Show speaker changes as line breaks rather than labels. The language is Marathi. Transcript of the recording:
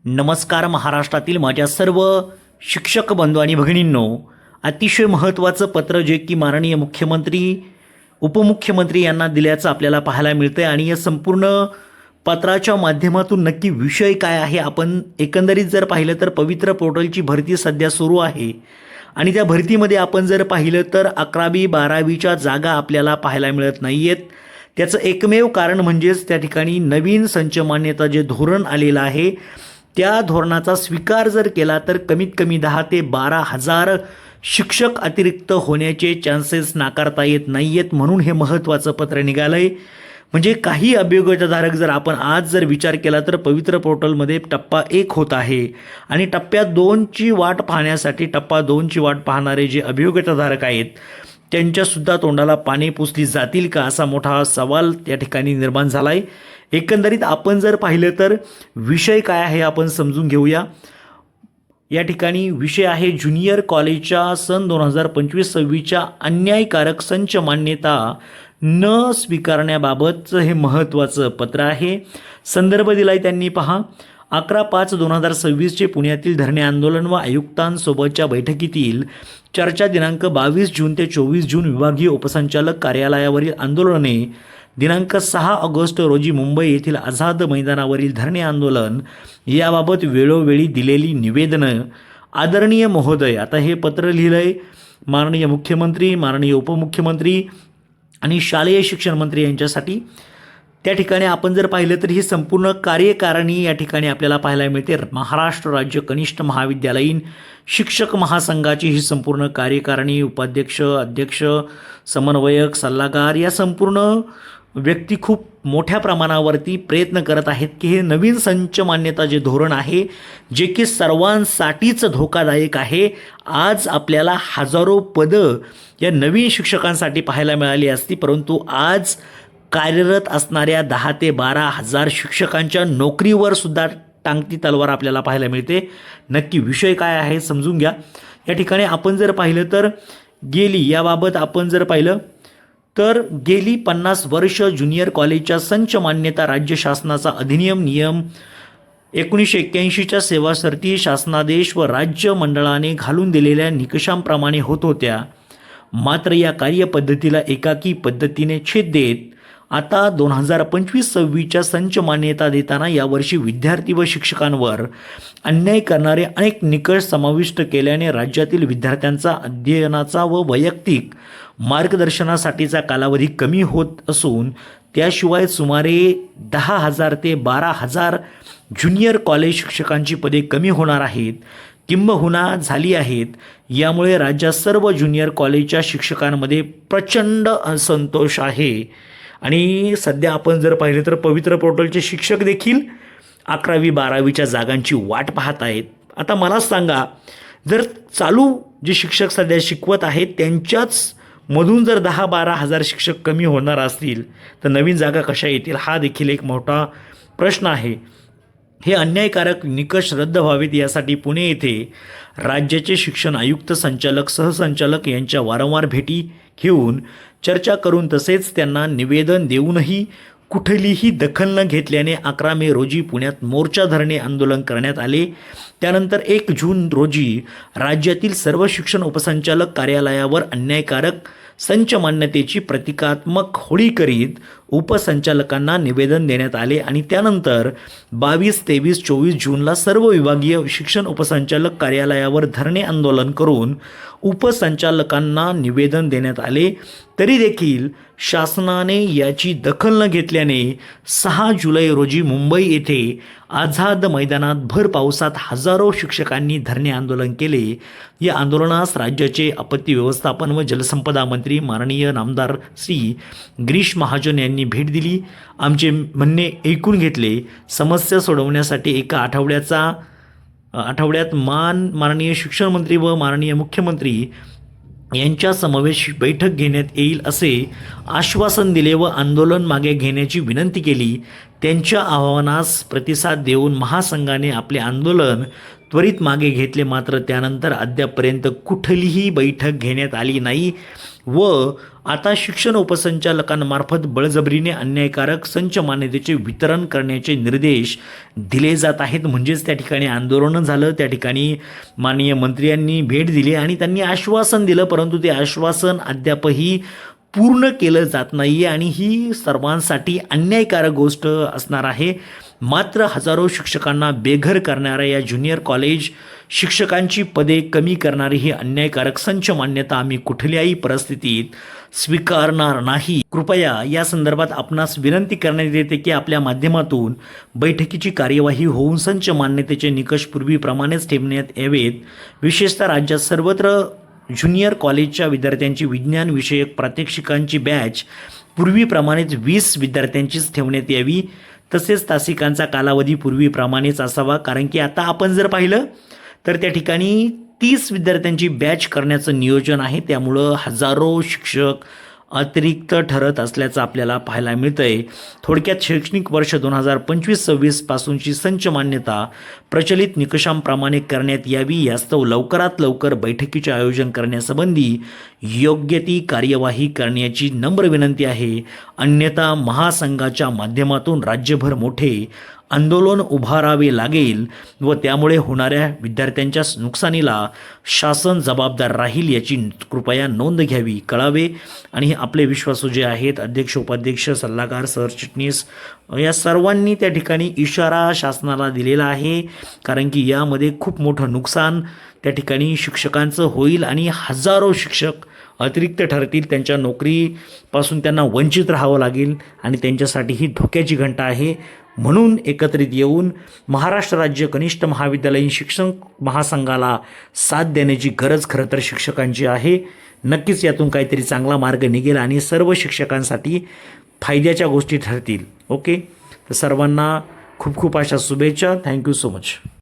नमस्कार महाराष्ट्रातील माझ्या सर्व शिक्षक बंधू आणि भगिनींनो, अतिशय महत्त्वाचं पत्र जे की माननीय मुख्यमंत्री उपमुख्यमंत्री यांना दिल्याचं आपल्याला पाहायला मिळतं आहे। आणि या संपूर्ण पत्राच्या माध्यमातून नक्की विषय काय आहे आपण एकंदरीत जर पाहिलं तर पवित्र पोर्टलची भरती सध्या सुरू आहे आणि त्या भरतीमध्ये आपण जर पाहिलं तर 11वी-12वीच्या जागा आपल्याला पाहायला मिळत नाही आहेत। त्याचं एकमेव कारण म्हणजेच त्या ठिकाणी नवीन संच मान्यता जे धोरण आलेलं आहे त्या धोरणाचा स्वीकार जर केला तर कमीत कमी 10 ते 12 हजार शिक्षक अतिरिक्त होण्याचे चान्सेस नाकारता येत नाही आहेत। म्हणून हे महत्त्वाचं पत्र निघालं आहे। म्हणजे काही अभियोग्यताधारक जर आपण आज जर विचार केला तर पवित्र पोर्टलमध्ये टप्पा 1 होत आहे आणि टप्प्या 2ची वाट पाहण्यासाठी टप्पा 2ची वाट पाहणारे जे अभियोग्यताधारक आहेत त्यांच्यासुद्धा तोंडाला पाणी पुसली जातील का असा मोठा सवाल त्या ठिकाणी निर्माण झाला आहे। एकंदरीत आपण जर पाहिलं तर विषय काय आहे आपण समजून घेऊया। या ठिकाणी विषय आहे ज्युनियर कॉलेजच्या सन 2025-26च्या अन्यायकारक संच मान्यता न स्वीकारण्याबाबतचं हे महत्त्वाचं पत्र आहे। संदर्भ दिलाय त्यांनी पहा, 11/5/2026 पुण्यातील धरणे आंदोलन व आयुक्तांसोबतच्या बैठकीतील चर्चा दिनांक 22 जून ते 24 जून विभागीय उपसंचालक कार्यालयावरील आंदोलने दिनांक 6 ऑगस्ट रोजी मुंबई येथील आझाद मैदानावरील धरणे आंदोलन याबाबत वेळोवेळी दिलेली निवेदनं आदरणीय महोदय, आता हे पत्र लिहिलं आहे माननीय मुख्यमंत्री, माननीय उपमुख्यमंत्री आणि शालेय शिक्षण मंत्री यांच्यासाठी। त्या ठिकाणी आपण जर पाहिलं तर ही संपूर्ण कार्यकारिणी या ठिकाणी आपल्याला पाहायला मिळते। महाराष्ट्र राज्य कनिष्ठ महाविद्यालयीन शिक्षक महासंघाची ही संपूर्ण कार्यकारिणी, उपाध्यक्ष, अध्यक्ष, समन्वयक, सल्लागार या संपूर्ण व्यक्ती खूप मोठ्या प्रमाणावरती प्रयत्न करत आहेत की हे नवीन संच मान्यता जे धोरण आहे जे की सर्वांसाठीच धोकादायक आहे। आज आपल्याला हजारो पदं या नवीन शिक्षकांसाठी पाहायला मिळाली असती, परंतु आज कार्यरत असणाऱ्या 10 ते 12 हजार शिक्षकांच्या नोकरीवर सुद्धा टांगती तलवार आपल्याला पाहायला मिळते। नक्की विषय काय आहे समजून घ्या। या ठिकाणी आपण जर पाहिलं तर याबाबत आपण जर पाहिलं तर गेली 50 वर्ष ज्युनियर कॉलेजच्या संच मान्यता राज्य शासनाचा अधिनियम नियम 1981च्या सेवा सरती शासनादेश व राज्य मंडळाने घालून दिलेल्या निकषांप्रमाणे होत होत्या। मात्र या कार्यपद्धतीला एकाकी पद्धतीने छेद देत आता 2025-26च्या संच मान्यता देताना यावर्षी विद्यार्थी व शिक्षकांवर अन्याय करणारे अनेक निकष समाविष्ट केल्याने राज्यातील विद्यार्थ्यांचा अध्ययनाचा व वैयक्तिक मार्गदर्शनासाठीचा कालावधी कमी होत असून त्याशिवाय सुमारे 10,000 ते 12,000 ज्युनियर कॉलेज शिक्षकांची पदे कमी होणार आहेत किंबहुना झाली आहेत। यामुळे राज्यात सर्व ज्युनियर कॉलेजच्या शिक्षकांमध्ये प्रचंड असंतोष आहे आणि सध्या आपण जर पाहिलं तर पवित्र पोर्टलचे शिक्षक देखील 11वी-12वीच्या जागांची वाट पाहत आहेत। आता मला सांगा, जर चालू जे शिक्षक सध्या शिकवत आहेत त्यांच्याच मधून जर 10-12 हजार शिक्षक कमी होणार असतील तर नवीन जागा कशा येतील हा देखील एक मोठा प्रश्न आहे। हे अन्यायकारक निकष रद्द व्हावेत यासाठी पुणे येथे राज्याचे शिक्षण आयुक्त, संचालक, सहसंचालक यांच्या वारंवार भेटी घेऊन चर्चा करून तसेच त्यांना निवेदन देऊनही कुठलीही दखल न घेतल्याने 11 मे रोजी पुण्यात मोर्चा धरणे आंदोलन करण्यात आले। त्यानंतर 1 जून रोजी राज्यातील सर्व शिक्षण उपसंचालक कार्यालयावर अन्यायकारक संच मान्यतेची प्रतिकात्मक होळी करीत उपसंचालकांना निवेदन देण्यात आले आणि त्यानंतर 22, 23, 24 जूनला सर्व विभागीय शिक्षण उपसंचालक कार्यालयावर धरणे आंदोलन करून उपसंचालकांना निवेदन देण्यात आले। तरी देखील शासनाने याची दखल न घेतल्याने 6 जुलै रोजी मुंबई येथे आझाद मैदानात भर पावसात हजारो शिक्षकांनी धरणे आंदोलन केले। या आंदोलनास राज्याचे आपत्ती व्यवस्थापन व जलसंपदा मंत्री माननीय नामदार श्री गिरीश महाजन यांनी भेट दिली, आमचे म्हणणे ऐकून घेतले। समस्या सोडवण्यासाठी एका आठवड्यात माननीय शिक्षण मंत्री व माननीय मुख्यमंत्री यांच्या समावेश बैठक घेण्यात येईल असे आश्वासन दिले व आंदोलन मागे घेण्याची विनंती केली। त्यांच्या आव्हानास प्रतिसाद देऊन महासंघाने आपले आंदोलन त्वरित मागे घेतले. मात्र त्यानंतर अद्यापपर्यंत कुठलीही बैठक घेण्यात आली नाही व आता शिक्षण उपसंचालकांमार्फत बळजबरीने अन्यायकारक संच मान्यतेचे वितरण करण्याचे निर्देश दिले जात आहेत. म्हणजेच त्या ठिकाणी आंदोलन झालं, त्या ठिकाणी माननीय मंत्र्यांनी भेट दिली आणि त्यांनी आश्वासन दिलं, परंतु ते आश्वासन अद्यापही पूर्ण केलं जात नाही आहे आणि ही सर्वांसाठी अन्यायकारक गोष्ट असणार आहे. मात्र हजारो शिक्षकांना बेघर करणाऱ्या या ज्युनियर कॉलेज शिक्षकांची पदे कमी करणारी ही अन्यायकारक संच मान्यता आम्ही कुठल्याही परिस्थितीत स्वीकारणार नाही. कृपया या संदर्भात आपणास विनंती करण्यात येते की आपल्या माध्यमातून बैठकीची कार्यवाही होऊन संच मान्यतेचे निकष पूर्वीप्रमाणेच ठेवण्यात यावेत. विशेषतः राज्यात सर्वत्र ज्युनियर कॉलेजच्या विद्यार्थ्यांची विज्ञान विषयक प्रात्यक्षिकांची बॅच पूर्वीप्रमाणेच 20 विद्यार्थ्यांचीच ठेवण्यात यावी. तसेच तासिकांचा कालावधी पूर्वीप्रमाणेच असावा, कारण की आता आपण जर पाहिलं तर त्या ठिकाणी 30 विद्यार्थ्यांची बॅच करण्याचं नियोजन आहे. त्यामुळं हजारो शिक्षक अतिरिक्त ठरत असल्याचं आपल्याला पाहायला मिळतं आहे. थोडक्यात शैक्षणिक वर्ष 2025-26 पासूनची संच मान्यता प्रचलित निकषांप्रमाणे करण्यात यावी. यास्तव लवकरात लवकर बैठकीचे आयोजन करण्यासंबंधी योग्य ती कार्यवाही करण्याची नम्र विनंती आहे. अन्यथा महासंघाच्या माध्यमातून राज्यभर मोठे आंदोलन उभारावे लागेल व त्यामुळे होणाऱ्या विद्यार्थ्यांच्या नुकसानीला शासन जबाबदार राहील याची कृपया नोंद घ्यावी, कळावे. आणि आपले विश्वासू जे आहेत अध्यक्ष, उपाध्यक्ष, सल्लागार, सरचिटणीस या सर्वांनी त्या ठिकाणी इशारा शासनाला दिलेला आहे, कारण की यामध्ये खूप मोठं नुकसान त्या ठिकाणी शिक्षकांचं होईल आणि हजारो शिक्षक अतिरिक्त ठरतील, त्यांच्या नोकरीपासून त्यांना वंचित राहावं लागेल आणि त्यांच्यासाठी ही धोक्याची घंटा आहे. म्हणून एकत्रित येऊन महाराष्ट्र राज्य कनिष्ठ महाविद्यालयीन शिक्षण महासंघाला साथ देण्याची गरज खरं तर शिक्षकांची आहे. नक्कीच यातून काहीतरी चांगला मार्ग निघेल आणि सर्व शिक्षकांसाठी फायद्याच्या गोष्टी ठरतील. ओके, तर सर्वांना खूप खूप अशा शुभेच्छा. Thank you so much.